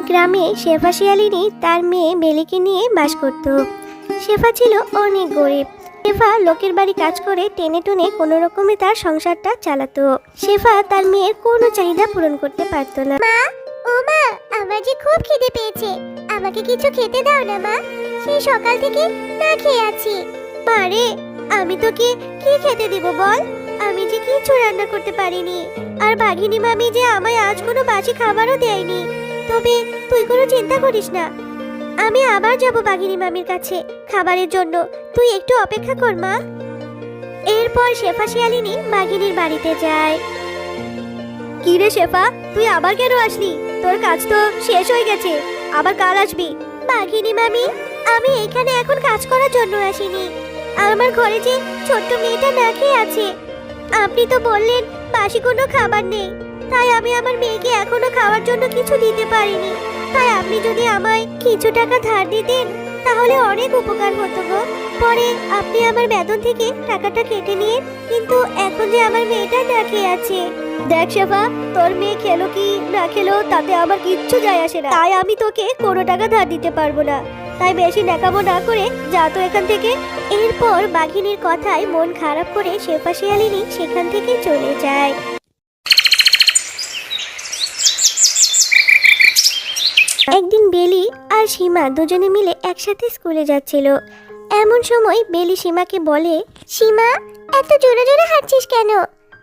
গ্রামে শেফা শিয়ালিনী তার মেয়ে বেলিকে নিয়ে বাস করত। শেফা ছিল অনেক গরিব। শেফা লোকের বাড়ি কাজ করে টেনে টুনে কোনো রকমে তার সংসারটা চালাতো। শেফা তার মেয়ের কোনো চাহিদা পূরণ করতে পারতো না। মা, ও মা, আমার যে খুব খিদে পেয়েছে, আমাকে কিছু খেতে দাও না মা। সেই সকাল থেকে না খেয়ে আছি। মারে, আমি তোকে কি খেতে দিব বল? আমি যে কিছু রান্না করতে পারিনি, আর বাঘিনী মামি যে আমায় আজ কোনো বাসি খাবারও দেয়নি। তবে তুই কোনো চিন্তা করিস না, আমি আবার যাব বাঘিনী মামির কাছে খাবারের জন্য। তুই একটু অপেক্ষা কর মা। এরপর শেফা শিয়ালিনী বাঘিনীর বাড়িতে যায়। কি রে শেফা, তুই আবার কেন আসলি? তোর কাজ তো শেষ হয়ে গেছে, আবার কাল আসবি। বাঘিনী মামি, আমি এখানে এখন কাজ করার জন্য আসিনি। আমার ঘরে যে ছোট্ট মেয়েটা না খেয়ে আছে। আপনি তো বললেন বাসি কোনো খাবার নেই, তাই আমি আমার মেয়েকে এখনো খাওয়ার জন্য কিছু দিতে পারিনি। তাই আপনি যদি আমায় কিছু টাকা ধার দিতেন তাহলে অনেক উপকার হতো গো। পরে আপনি আমার বেতন থেকে টাকাটা কেটে নিন, কিন্তু এখন যে আমার মেয়েটা না খেয়ে আছে। দেখ শেফা, তোর মেয়ে খেলো কি না খেলো তাতে আমার কিচ্ছু যায় আসে না। তাই আমি তোকে কোনো টাকা ধার দিতে পারবো না। তাই বেশি ন্যাকামো না করে যা তো এখান থেকে। এরপর বাঘিনীর কথায় মন খারাপ করে শেফা শিয়ালিনী সেখান থেকে চলে যায়। একদিন বেলি আর সীমা দুজনে মিলে একসাথে স্কুলে যাচ্ছিল। এমন সময় বেলি সীমাকে বলে, সীমা, এত জোরে জোরে হাঁটছিস কেন?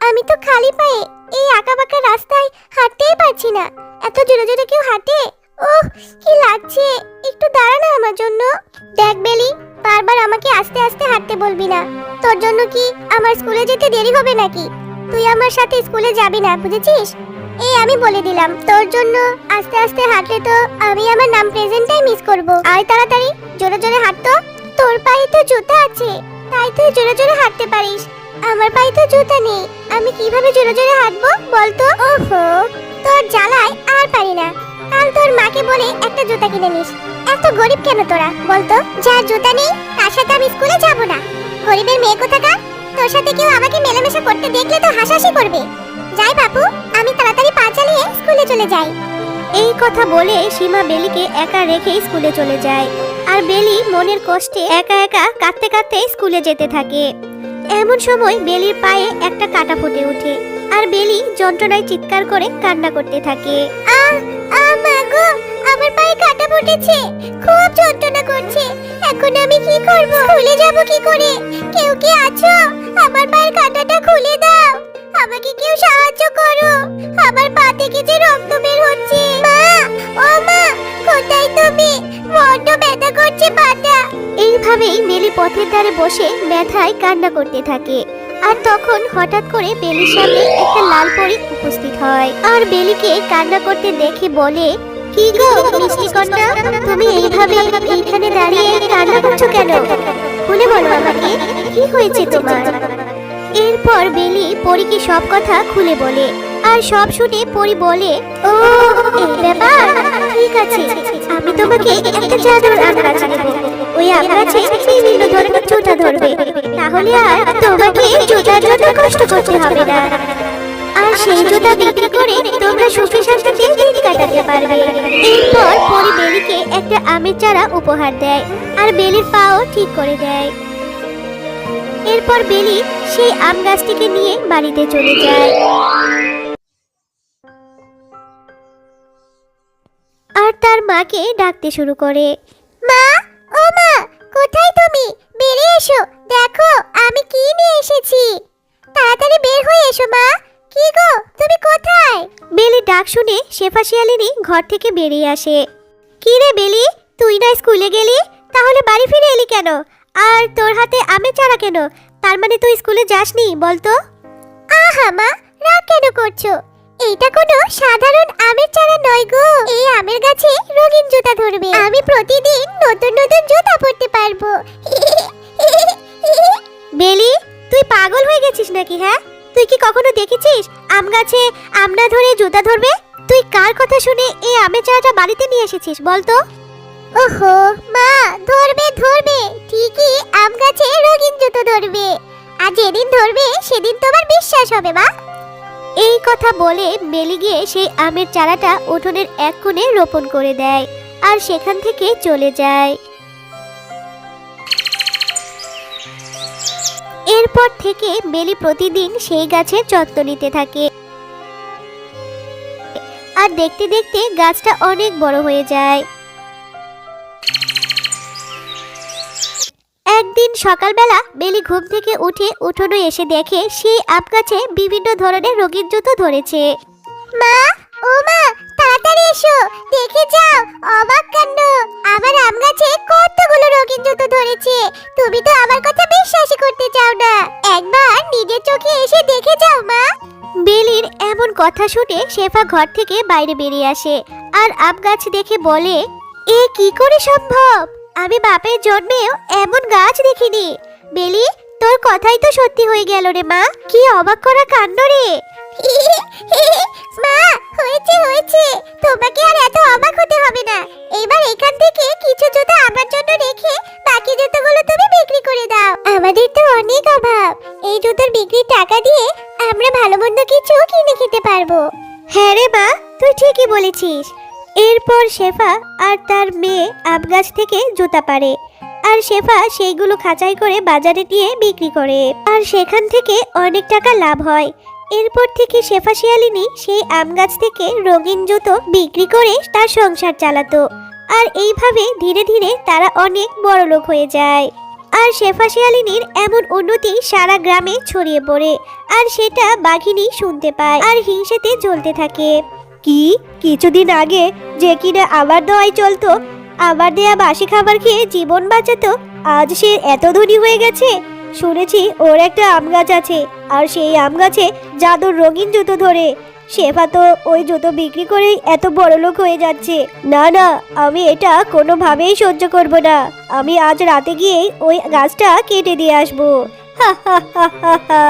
আমি তো খালি পায়ে এই আঁকাবাঁকা রাস্তায় হাঁটতেই পারছি না। এত জোরে জোরে কেউ হাঁটে? ওহ, কি লাগছে! একটু দাঁড়া না আমার জন্য। দেখ বেলি, বারবার আমাকে আস্তে আস্তে হাঁটতে বলবি না। তোর জন্য কি আমার স্কুলে যেতে দেরি হবে নাকি? তুই আমার সাথে স্কুলে যাবি না, বুঝেছিস? এই আমি বলে দিলাম, তোর জন্য আস্তে আস্তে হাঁটলে তো আমি আমার নাম প্রেজেন্টটাই মিস করব। আয় তাড়াতাড়ি, জোরে জোরে হাঁট তো। তোর পায়ে তো জুতা আছে, তাই তুই জোরে জোরে হাঁটতে পারিস। আমার পায়ে তো জুতা নেই, আমি কিভাবে জোরে জোরে হাঁটবো বলতো? ওহো, তোর জ্বালায় আর পারি না। কাল তোর মাকে বলে একটা জুতা কিনে নিস। এত গরিব কেন তোরা বলতো? যার জুতা নেই তার সাথে আমি স্কুলে যাব না। গরিবের মেয়ে কোথাকার! তোর সাথে কেউ আমাকে মেলামেশা করতে দেখলে তো হাসাহাসি করবে। যাই বাপু, আমি তাড়াতাড়ি পা চালিয়ে স্কুলে চলে যাই। এই কথা বলে সীমা বেলিকে একা রেখে স্কুলে চলে যায়। আর বেলি মনের কষ্টে একা একা কাঁদতে কাঁদতে স্কুলে যেতে থাকে। এমন সময় বেলির পায়ে একটা কাঁটা ফুটে ওঠে, আর বেলি যন্ত্রণায় চিৎকার করে কান্না করতে থাকে। মা গো, আমার পায়ে কাঁটা ফুটেছে, খুব যন্ত্রণা করছে। এখন আমি কি করব? স্কুলে যাব কি করে? কেউ কি আছো? আমার পায়ের কাঁটাটা খুলে দাও। আমাকে কেউ সাহায্য করো, আমার পা থেকে যে রক্ত বের হচ্ছে। মা, ও মা, কোথায় তুমি? বড্ড ব্যথা করছে পাটা। এইভাবেই বেলি পথের ধারে বসে ব্যথায় কান্না করতে থাকে। আর তখন হঠাৎ করে বেলির সামনে একটা লাল পরী উপস্থিত হয়, আর বেলিকে কান্না করতে দেখে বলে, কি গো মিষ্টি কন্যা, তুমি এইভাবে এইখানে দাঁড়িয়ে কান্না করছো কেন? বলে বলো আমাকে, কি হয়েছে তোমার? এরপর বেলি পরীকে সব কথা খুলে বলে, আর সব শুনে পরী বলে, ও এই ব্যাপার, ঠিক আছে, আমি তোমাকে একটা জাদুর আম গাছ দেব। ওই আম গাছে বিভিন্ন ধরনের জুতা ধরবে, তাহলে আর তোমাকে জুতার জন্য কষ্ট করতে হবে না। আর সেই জুতা বিক্রি করে তোমরা সুখে শান্তিতে দিন কাটাতে পারবে। এরপর পরী বেলিকে একটা আমের চারা উপহার দেয়, আর বেলির পাও ঠিক করে দেয়। এরপর বেলি সেই আম গাছটিকে নিয়ে বাড়িতে চলে যায়। আর তার মাকে ডাকতে শুরু করে, মা, ও মা, কোথায় তুমি? বেরিয়ে এসো, দেখো আমি কি নিয়ে এসেছি। তাড়াতাড়ি বের হয়ে এসো মা। কি গো, তুমি কোথায়? বেলি ডাক শুনে শেফা শিয়ালিনী ঘর থেকে বেরিয়ে আসে। কি রে বেলি, তুই না স্কুলে গেলি, তাহলে বাড়ি ফিরে এলি কেন? আর তোর হাতে আমের চারা কেন? তার মানে তুই স্কুলে যাসনি বলতো? আহা মা, রাগ কেন করছো? এইটা কোনো সাধারণ আমের চারা নয় গো। এই আমের গাছে রঙিন জুতা ধরবে। আমি প্রতিদিন নতুন নতুন জুতা পরতে পারবো। বেলি, তুই পাগল হয়ে গেছিস নাকি? হ্যাঁ, তুই কি কখনো দেখেছিস আম গাছে আম না ধরে জুতা ধরবে? তুই কার কথা শুনে এই আমের চারাটা বাড়িতে নিয়ে এসেছিস বলতো? ওহো মা, ধরবে ধরবে, ঠিকই আম গাছে রঙিন জুতো ধরবে। আর যেদিন ধরবে সেদিন তোমার বিশ্বাস হবে মা। এই কথা বলে বেলি গিয়ে সেই আমের চারাটা উঠোনের এক কোণে রোপণ করে দেয় আর সেখান থেকে চলে যায়। এরপর থেকে বেলি প্রতিদিন সেই গাছের যত্ন নিতে থাকে আর দেখতে দেখতে গাছটা অনেক বড় হয়ে যায়। একদিন সকালবেলা বেলি ঘুম থেকে উঠে উঠোনে এসে দেখে সেই আম গাছে বিভিন্ন ধরনের রঙিন জুতো ধরেছে। মা, ও মা, তাড়াতাড়ি এসো, দেখে যাও, অবাক কাণ্ড, আমার আম গাছে কতগুলো রঙিন জুতো ধরেছে। তুমি তো আমার কথা বিশ্বাসই করতে চাও না, একবার নিজের চোখে এসে দেখে যাও মা। বেলির এমন কথা শুনে শেফা ঘর থেকে বাইরে বেরিয়ে আসে আর আম গাছ দেখে বলে, এ কি করে সম্ভব? আমি বাপের জন্মেও এমন গাছ দেখিনি। বেলি, তোর কথাই তো সত্যি হয়ে গেল রে মা, কি অবাক করা কাণ্ড রে। মা, হয়েছে হয়েছে, তোমাকে আর এত অবাক হতে হবে না। এবার এখান থেকে কিছু জুতো আমার জন্য রেখে বাকি জুতোগুলো তুমি বিক্রি করে দাও। আমাদের তো অনেক অভাব, এই জুতোর বিক্রির টাকা দিয়ে আমরা ভালো মন্দ কিছু কিনে খেতে পারবো। হ্যাঁ রে মা, তুই ঠিকই বলেছিস। এরপর শেফা আর তার মেয়ে আম গাছ থেকে জুতা পারে আর শেফা সেইগুলো খাঁচাই করে বাজারে নিয়ে বিক্রি করে আর সেখান থেকে অনেক টাকা লাভ হয়। এরপর থেকে শেফা শিয়ালিনী সেই আম গাছ থেকে রঙিন জুতো বিক্রি করে তার সংসার চালাতো আর এইভাবে ধীরে ধীরে তারা অনেক বড় লোক হয়ে যায়। আর শেফা শিয়ালিনীর এমন উন্নতি সারা গ্রামে ছড়িয়ে পড়ে আর সেটা বাঘিনী শুনতে পায় আর হিংসেতে জ্বলতে থাকে। কি কিছুদিন আগে যে কিনা আমার দোয়ায় চলতো, আমার দেয়া বাসি খাবার খেয়ে জীবন বাঁচাতো, আজ সে এত ধনী হয়ে গেছে। শুনেছি ওর একটা আম গাছ আছে আর সেই আম গাছে জাদুর রঙিন জুতো ধরে। শেফা তো ওই জুতো বিক্রি করেই এত বড় লোক হয়ে যাচ্ছে। না না, আমি এটা কোনোভাবেই সহ্য করব না। আমি আজ রাতে গিয়ে ওই গাছটা কেটে দিয়ে আসবো। হা হা হা হা হা।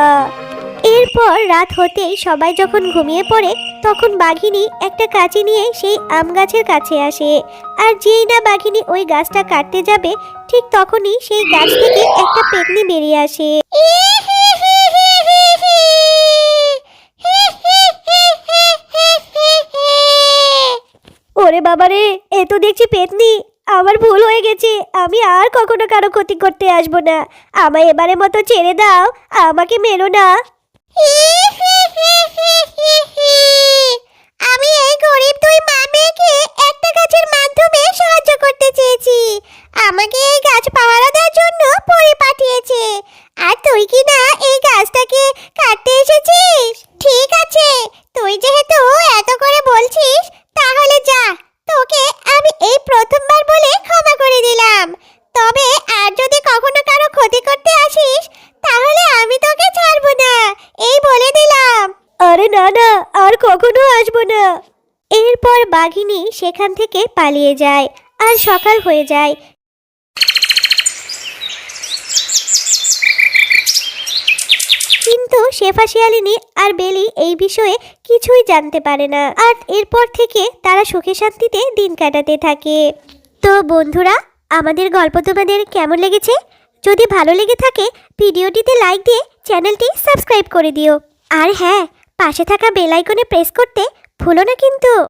এরপর রাত হতেই সবাই যখন ঘুমিয়ে পড়ে তখন বাঘিনী একটা কাঁচি নিয়ে সেই আম গাছের কাছে আসে আর যেই না বাঘিনী ওই গাছটা কাটতে যাবে ঠিক তখনই সেই গাছ থেকে একটা পেতনি বেরিয়ে আসে। ওরে বাবারে, এ তো দেখছি পেতনি। আমার ভুল হয়ে গেছে, আমি আর কখনো কারো ক্ষতি করতে আসবো না। আমায় এবারের মতো ছেড়ে দাও, আমাকে মেরো না। আমি এই গরিব দুই মা মেয়েকে একটা গাছের মাধ্যমে সাহায্য করতে চেয়েছি, আমাকে এই গাছ পাহারা দেওয়ার জন্য পরে পাঠিয়েছে, আর তুই কি না এই গাছটাকে কাটতে এসেছিস? ঠিক আছে, তুই যেহেতু এত করে বলছিস তাহলে যা, তোকে আমি এই প্রথমবার বলে ক্ষমা করে দিলাম। তবে আর যদি কখনো কারো ক্ষতি করতে আসিস তাহলে আমি তোকে ছাড়বো না, এই বলে দিলাম। আরে না না, আর কখনো আসবো না। এরপর বাঘিনী সেখান থেকে পালিয়ে যায় আর সকাল হয়ে যায়। কিন্তু শেফা শিয়ালিনী আর বেলি এই বিষয়ে কিছুই জানতে পারে না আর এরপর থেকে তারা সুখে শান্তিতে দিন কাটাতে থাকে। তো বন্ধুরা, আমাদের গল্প তোমাদের কেমন লেগেছে? যদি ভালো লেগে থাকে ভিডিওটিতে লাইক দিয়ে চ্যানেলটি সাবস্ক্রাইব করে দিও আর হ্যাঁ, পাশে থাকা বেল আইকনে প্রেস করতে ভুলো না কিন্তু।